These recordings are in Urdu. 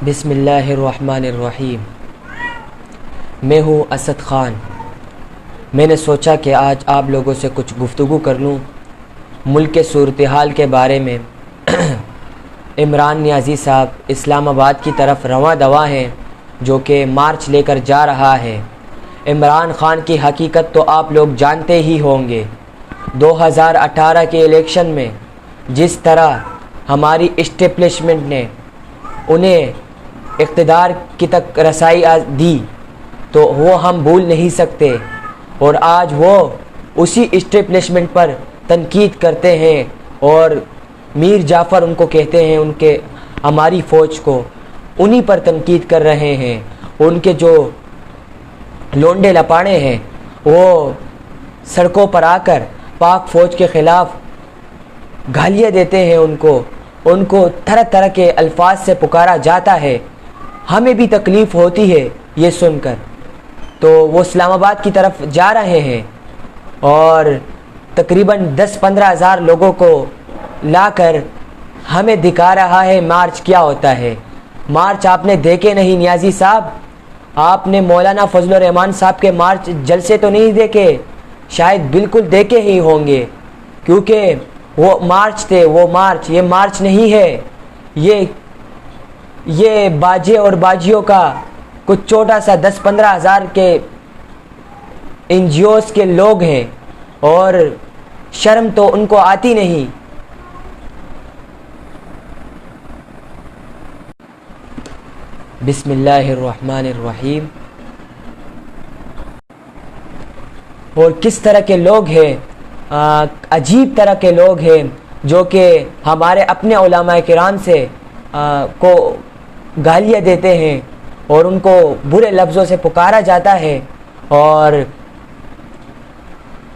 بسم اللہ الرحمن الرحیم۔ میں ہوں اسد خان۔ میں نے سوچا کہ آج آپ لوگوں سے کچھ گفتگو کر لوں ملک کے صورتحال کے بارے میں۔ عمران نیازی صاحب اسلام آباد کی طرف رواں دواں ہیں جو کہ مارچ لے کر جا رہا ہے۔ عمران خان کی حقیقت تو آپ لوگ جانتے ہی ہوں گے۔ 2018 کے الیکشن میں جس طرح ہماری اسٹیبلشمنٹ نے انہیں اقتدار کی تک رسائی دی تو وہ ہم بھول نہیں سکتے، اور آج وہ اسی اسٹیبلشمنٹ پر تنقید کرتے ہیں اور میر جعفر ان کو کہتے ہیں، ان کے ہماری فوج کو انہی پر تنقید کر رہے ہیں۔ ان کے جو لونڈے لپاڑے ہیں وہ سڑکوں پر آ کر پاک فوج کے خلاف گالیاں دیتے ہیں، ان کو طرح طرح کے الفاظ سے پکارا جاتا ہے۔ ہمیں بھی تکلیف ہوتی ہے یہ سن کر۔ تو وہ اسلام آباد کی طرف جا رہے ہیں اور تقریباً 10-15 ہزار لوگوں کو لا کر ہمیں دکھا رہا ہے مارچ کیا ہوتا ہے۔ مارچ آپ نے دیکھے نہیں نیازی صاحب، آپ نے مولانا فضل الرحمان صاحب کے مارچ جلسے تو نہیں دیکھے، شاید بالکل دیکھے ہی ہوں گے، کیونکہ وہ مارچ تھے، وہ مارچ، یہ مارچ نہیں ہے، یہ باجے اور باجیوں کا کچھ چھوٹا سا 10-15 ہزار کے این جی اوز کے لوگ ہیں، اور شرم تو ان کو آتی نہیں۔ بسم اللہ الرحمن الرحیم۔ اور کس طرح کے لوگ ہیں، عجیب طرح کے لوگ ہیں جو کہ ہمارے اپنے علماء کرام سے کو گالیاں دیتے ہیں اور ان کو برے لفظوں سے پکارا جاتا ہے، اور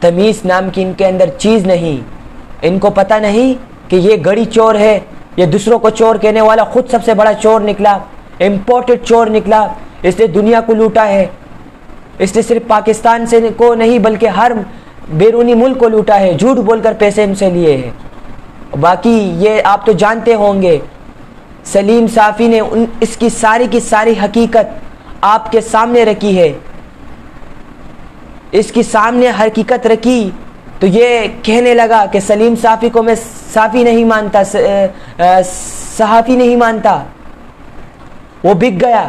تمیز نام کی ان کے اندر چیز نہیں۔ ان کو پتہ نہیں کہ یہ گڑی چور ہے، یہ دوسروں کو چور کہنے والا خود سب سے بڑا چور نکلا، امپورٹڈ چور نکلا۔ اس نے دنیا کو لوٹا ہے، اس نے صرف پاکستان سے کو نہیں بلکہ ہر بیرونی ملک کو لوٹا ہے، جھوٹ بول کر پیسے ان سے لیے ہیں۔ باقی یہ آپ تو جانتے ہوں گے، سلیم صافی نے اس کی ساری حقیقت آپ کے سامنے رکھی ہے۔ اس کی سامنے حقیقت رکھی تو یہ کہنے لگا کہ سلیم صافی کو میں صافی نہیں مانتا، صحافی نہیں مانتا۔ وہ بک گیا،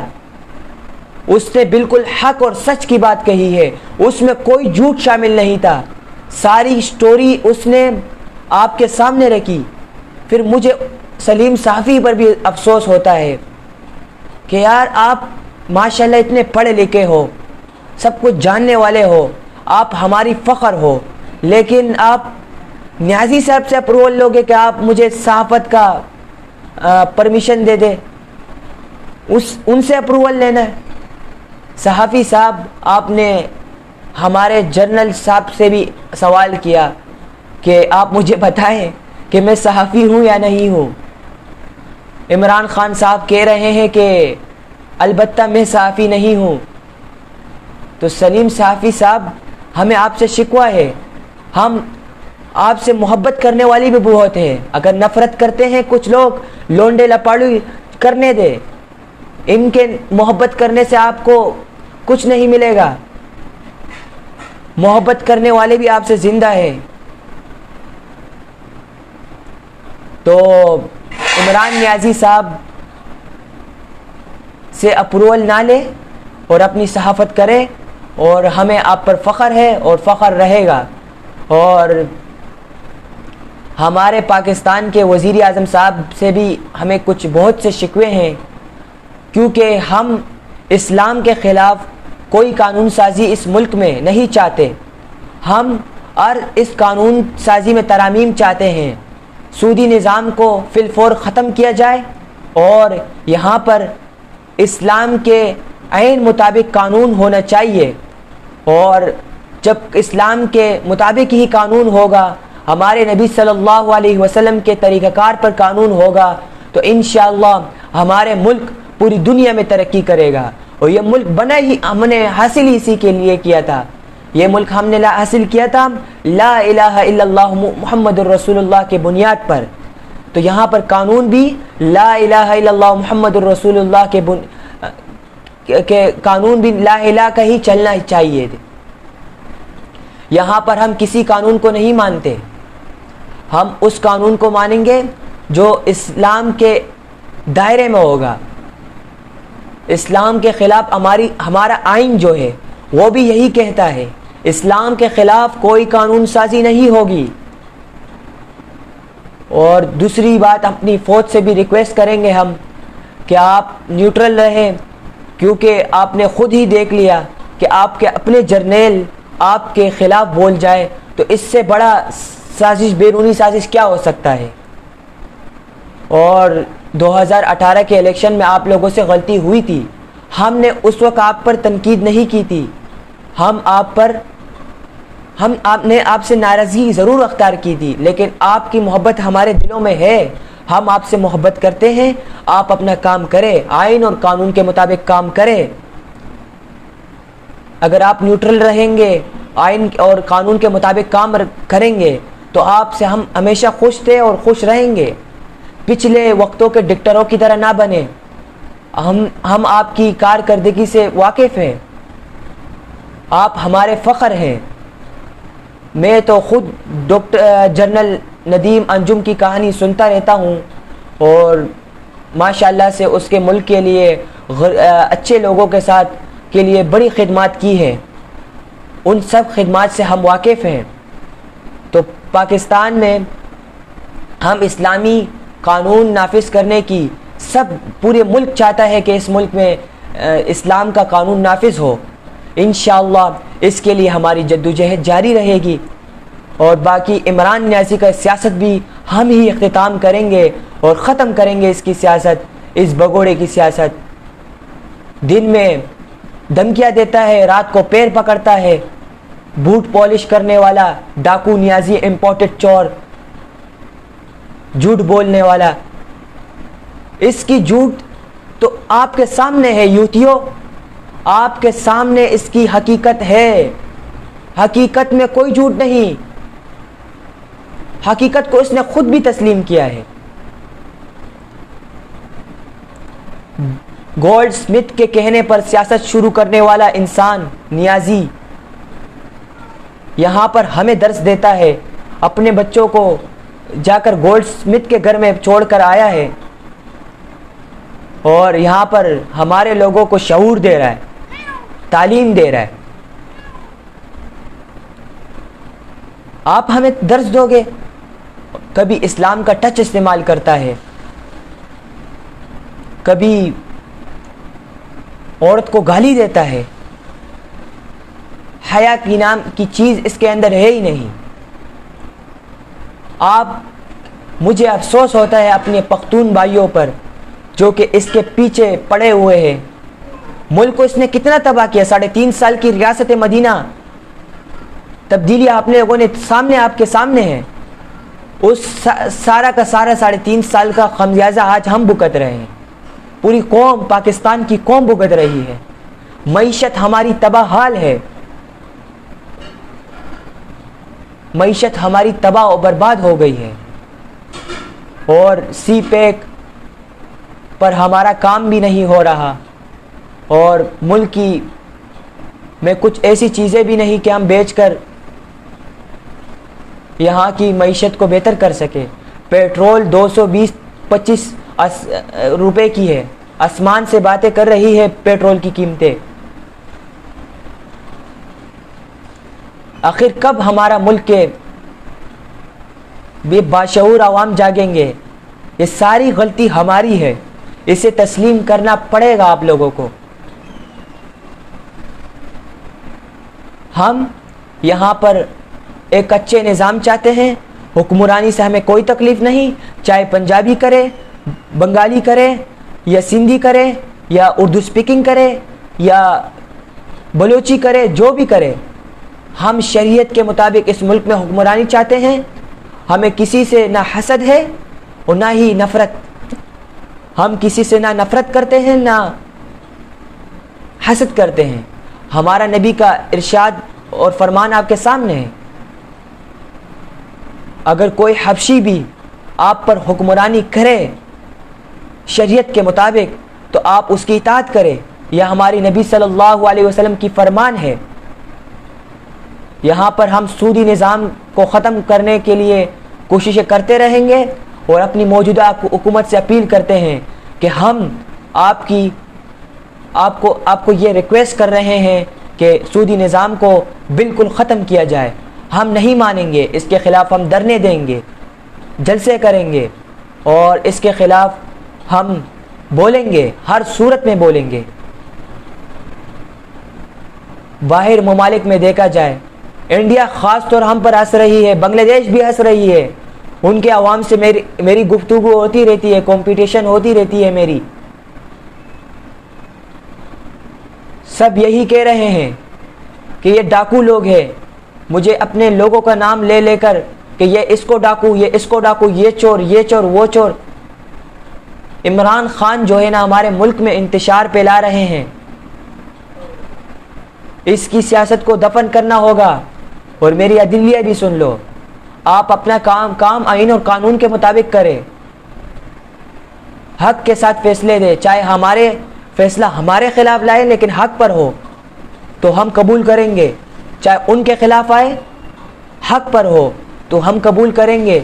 اس نے بالکل حق اور سچ کی بات کہی ہے، اس میں کوئی جھوٹ شامل نہیں تھا، ساری سٹوری اس نے آپ کے سامنے رکھی۔ پھر مجھے سلیم صافی پر بھی افسوس ہوتا ہے کہ یار آپ ماشاءاللہ اتنے پڑھے لکھے ہو، سب کچھ جاننے والے ہو، آپ ہماری فخر ہو، لیکن آپ نیازی صاحب سے اپروول لوگے کہ آپ مجھے صحافت کا پرمیشن دے دے، ان سے اپروول لینا ہے۔ صحافی صاحب، آپ نے ہمارے جنرل صاحب سے بھی سوال کیا کہ آپ مجھے بتائیں کہ میں صحافی ہوں یا نہیں ہوں۔ عمران خان صاحب کہہ رہے ہیں کہ البتہ میں صحافی نہیں ہوں۔ تو سلیم صافی صاحب، ہمیں آپ سے شکوہ ہے، ہم آپ سے محبت کرنے والی بھی بہت ہیں، اگر نفرت کرتے ہیں کچھ لوگ لونڈے لپاڑو کرنے دے، ان کے محبت کرنے سے آپ کو کچھ نہیں ملے گا، محبت کرنے والے بھی آپ سے زندہ ہیں۔ تو عمران نیازی صاحب سے اپروول نہ لے اور اپنی صحافت کرے، اور ہمیں آپ پر فخر ہے اور فخر رہے گا۔ اور ہمارے پاکستان کے وزیر اعظم صاحب سے بھی ہمیں کچھ بہت سے شکوے ہیں، کیونکہ ہم اسلام کے خلاف کوئی قانون سازی اس ملک میں نہیں چاہتے، ہم اس قانون سازی میں ترامیم چاہتے ہیں، سودی نظام کو فی الفور ختم کیا جائے اور یہاں پر اسلام کے عین مطابق قانون ہونا چاہیے، اور جب اسلام کے مطابق ہی قانون ہوگا، ہمارے نبی صلی اللہ علیہ وسلم کے طریقہ کار پر قانون ہوگا، تو انشاءاللہ ہمارے ملک پوری دنیا میں ترقی کرے گا۔ اور یہ ملک بنا ہی ہم نے حاصل ہی اسی کے لیے کیا تھا، یہ ملک ہم نے حاصل کیا تھا لا الہ الا اللہ محمد الرسول اللہ کے بنیاد پر۔ تو یہاں پر قانون بھی لا الہ الا اللہ محمد الرسول اللہ کے قانون بھی لا الہ کا ہی چلنا چاہیے. یہاں پر ہم کسی قانون کو نہیں مانتے, ہم اس قانون کو مانیں گے جو اسلام کے دائرے میں ہوگا. اسلام کے خلاف ہمارا آئین جو ہے وہ بھی یہی کہتا ہے, اسلام کے خلاف کوئی قانون سازی نہیں ہوگی. اور دوسری بات, اپنی فوج سے بھی ریکویسٹ کریں گے ہم کہ آپ نیوٹرل رہیں, کیونکہ آپ نے خود ہی دیکھ لیا کہ آپ کے اپنے جرنیل آپ کے خلاف بول جائے تو اس سے بڑا سازش, بیرونی سازش کیا ہو سکتا ہے. اور 2018 کے الیکشن میں آپ لوگوں سے غلطی ہوئی تھی, ہم نے اس وقت آپ پر تنقید نہیں کی تھی, آپ نے آپ سے ناراضگی ضرور اختیار کی تھی, لیکن آپ کی محبت ہمارے دلوں میں ہے, ہم آپ سے محبت کرتے ہیں. آپ اپنا کام کریں, آئین اور قانون کے مطابق کام کریں. اگر آپ نیوٹرل رہیں گے, آئین اور قانون کے مطابق کام کریں گے تو آپ سے ہم ہمیشہ خوش تھے اور خوش رہیں گے. پچھلے وقتوں کے ڈکٹروں کی طرح نہ بنے. ہم آپ کی کارکردگی سے واقف ہیں, آپ ہمارے فخر ہیں. میں تو خود جنرل ندیم انجم کی کہانی سنتا رہتا ہوں, اور ماشاءاللہ سے اس کے ملک کے لیے اچھے لوگوں کے لیے بڑی خدمات کی ہے. ان سب خدمات سے ہم واقف ہیں. تو پاکستان میں ہم اسلامی قانون نافذ کرنے کی, پورے ملک چاہتا ہے کہ اس ملک میں اسلام کا قانون نافذ ہو. انشاءاللہ اس کے لیے ہماری جدوجہد جاری رہے گی. اور باقی عمران نیازی کا سیاست بھی ہم ہی اختتام کریں گے اور ختم کریں گے اس کی سیاست, اس بگوڑے کی سیاست. دن میں دھمکیاں دیتا ہے, رات کو پیر پکڑتا ہے, بوٹ پالش کرنے والا ڈاکو نیازی, امپورٹڈ چور, جھوٹ بولنے والا. اس کی جھوٹ تو آپ کے سامنے ہے یوتھیو, آپ کے سامنے اس کی حقیقت ہے. حقیقت میں کوئی جھوٹ نہیں, حقیقت کو اس نے خود بھی تسلیم کیا ہے. گولڈ سمتھ کے کہنے پر سیاست شروع کرنے والا انسان نیازی یہاں پر ہمیں درس دیتا ہے. اپنے بچوں کو جا کر گولڈ سمتھ کے گھر میں چھوڑ کر آیا ہے, اور یہاں پر ہمارے لوگوں کو شعور دے رہا ہے, تعلیم دے رہا ہے. آپ ہمیں درس دو گے. کبھی اسلام کا ٹچ استعمال کرتا ہے, کبھی عورت کو گالی دیتا ہے. حیا کی نام کی چیز اس کے اندر ہے ہی نہیں. مجھے افسوس ہوتا ہے اپنے پختون بھائیوں پر جو کہ اس کے پیچھے پڑے ہوئے ہیں. ملک کو اس نے کتنا تباہ کیا. 3.5 سال کی ریاست مدینہ تبدیلی آپ لوگوں نے آپ کے سامنے ہے. اس سارا کا سارا 3.5 سال کا خمیازہ آج ہم بھگت رہے ہیں. پوری قوم, پاکستان کی قوم بھگت رہی ہے. معیشت ہماری تباہ حال ہے, معیشت ہماری تباہ و برباد ہو گئی ہے. اور سی پیک پر ہمارا کام بھی نہیں ہو رہا, اور ملک میں کچھ ایسی چیزیں بھی نہیں کہ ہم بیچ کر یہاں کی معیشت کو بہتر کر سکے. پیٹرول 220-25 روپے کی ہے, آسمان سے باتیں کر رہی ہے پیٹرول کی قیمتیں. آخر کب ہمارا ملک کے بے باشعور عوام جاگیں گے؟ یہ ساری غلطی ہماری ہے, اسے تسلیم کرنا پڑے گا آپ لوگوں کو. ہم یہاں پر ایک اچھے نظام چاہتے ہیں. حکمرانی سے ہمیں کوئی تکلیف نہیں, چاہے پنجابی کرے, بنگالی کرے, یا سندھی کرے, یا اردو سپیکنگ کرے, یا بلوچی کرے, جو بھی کرے. ہم شریعت کے مطابق اس ملک میں حکمرانی چاہتے ہیں. ہمیں کسی سے نہ حسد ہے اور نہ ہی نفرت. ہم کسی سے نہ نفرت کرتے ہیں نہ حسد کرتے ہیں. ہمارا نبی کا ارشاد اور فرمان آپ کے سامنے ہے. اگر کوئی حبشی بھی آپ پر حکمرانی کرے شریعت کے مطابق تو آپ اس کی اطاعت کریں. یہ ہماری نبی صلی اللہ علیہ وسلم کی فرمان ہے. یہاں پر ہم سودی نظام کو ختم کرنے کے لیے کوششیں کرتے رہیں گے اور اپنی موجودہ حکومت سے اپیل کرتے ہیں کہ ہم آپ کو یہ ریکویسٹ کر رہے ہیں کہ سودی نظام کو بالکل ختم کیا جائے. ہم نہیں مانیں گے, اس کے خلاف ہم دھرنے دیں گے, جلسے کریں گے اور اس کے خلاف ہم بولیں گے, ہر صورت میں بولیں گے. باہر ممالک میں دیکھا جائے, انڈیا خاص طور ہم پر ہنس رہی ہے, بنگلہ دیش بھی ہنس رہی ہے, ان کے عوام سے میری گفتگو ہوتی رہتی ہے, کمپٹیشن ہوتی رہتی ہے میری. سب یہی کہہ رہے ہیں کہ یہ ڈاکو لوگ ہیں. مجھے اپنے لوگوں کا نام لے لے کر کہ یہ اس کو ڈاکو, یہ اس کو ڈاکو, یہ چور, یہ چور, وہ چور. عمران خان جو ہے نا ہمارے ملک میں انتشار پھیلا رہے ہیں. اس کی سیاست کو دفن کرنا ہوگا. اور میری عدلیہ بھی سن لو, آپ اپنا کام آئین اور قانون کے مطابق کریں, حق کے ساتھ فیصلے دیں. چاہے ہمارے فیصلہ ہمارے خلاف لائے لیکن حق پر ہو تو ہم قبول کریں گے. چاہے ان کے خلاف آئے, حق پر ہو تو ہم قبول کریں گے.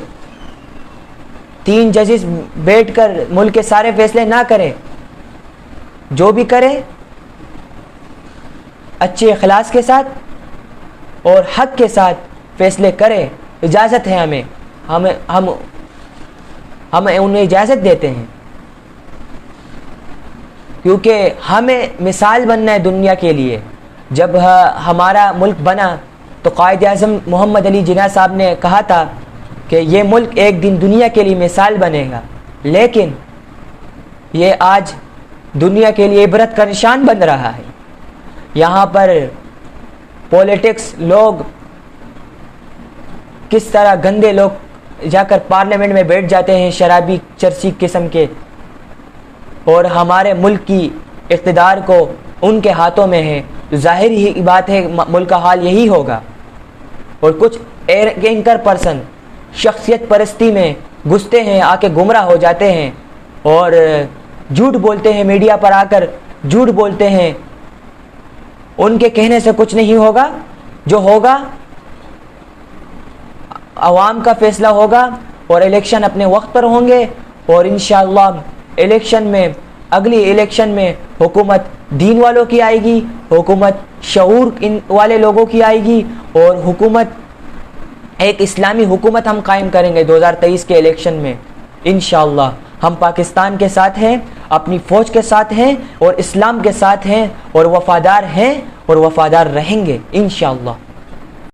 3 ججز بیٹھ کر ملک کے سارے فیصلے نہ کریں. جو بھی کرے اچھے اخلاص کے ساتھ اور حق کے ساتھ فیصلے کرے. اجازت ہے ہمیں, ہم انہیں اجازت دیتے ہیں کیونکہ ہمیں مثال بننا ہے دنیا کے لیے. جب ہمارا ملک بنا تو قائد اعظم محمد علی جناح صاحب نے کہا تھا کہ یہ ملک ایک دن دنیا کے لیے مثال بنے گا, لیکن یہ آج دنیا کے لیے عبرت کا نشان بن رہا ہے. یہاں پر پولیٹکس لوگ کس طرح گندے لوگ جا کر پارلیمنٹ میں بیٹھ جاتے ہیں, شرابی چرسی قسم کے, اور ہمارے ملک کی اقتدار کو ان کے ہاتھوں میں ہے. ظاہر ہی بات ہے ملک کا حال یہی ہوگا. اور کچھ اینکر پرسن شخصیت پرستی میں گھستے ہیں, آ کے گمراہ ہو جاتے ہیں اور جھوٹ بولتے ہیں, میڈیا پر آ کر جھوٹ بولتے ہیں. ان کے کہنے سے کچھ نہیں ہوگا. جو ہوگا عوام کا فیصلہ ہوگا اور الیکشن اپنے وقت پر ہوں گے. اور انشاءاللہ الیکشن میں, اگلی الیکشن میں حکومت دین والوں کی آئے گی, حکومت شعور والے لوگوں کی آئے گی, اور حکومت ایک اسلامی حکومت ہم قائم کریں گے 2023 کے الیکشن میں انشاءاللہ. ہم پاکستان کے ساتھ ہیں, اپنی فوج کے ساتھ ہیں اور اسلام کے ساتھ ہیں, اور وفادار ہیں اور وفادار رہیں گے انشاءاللہ.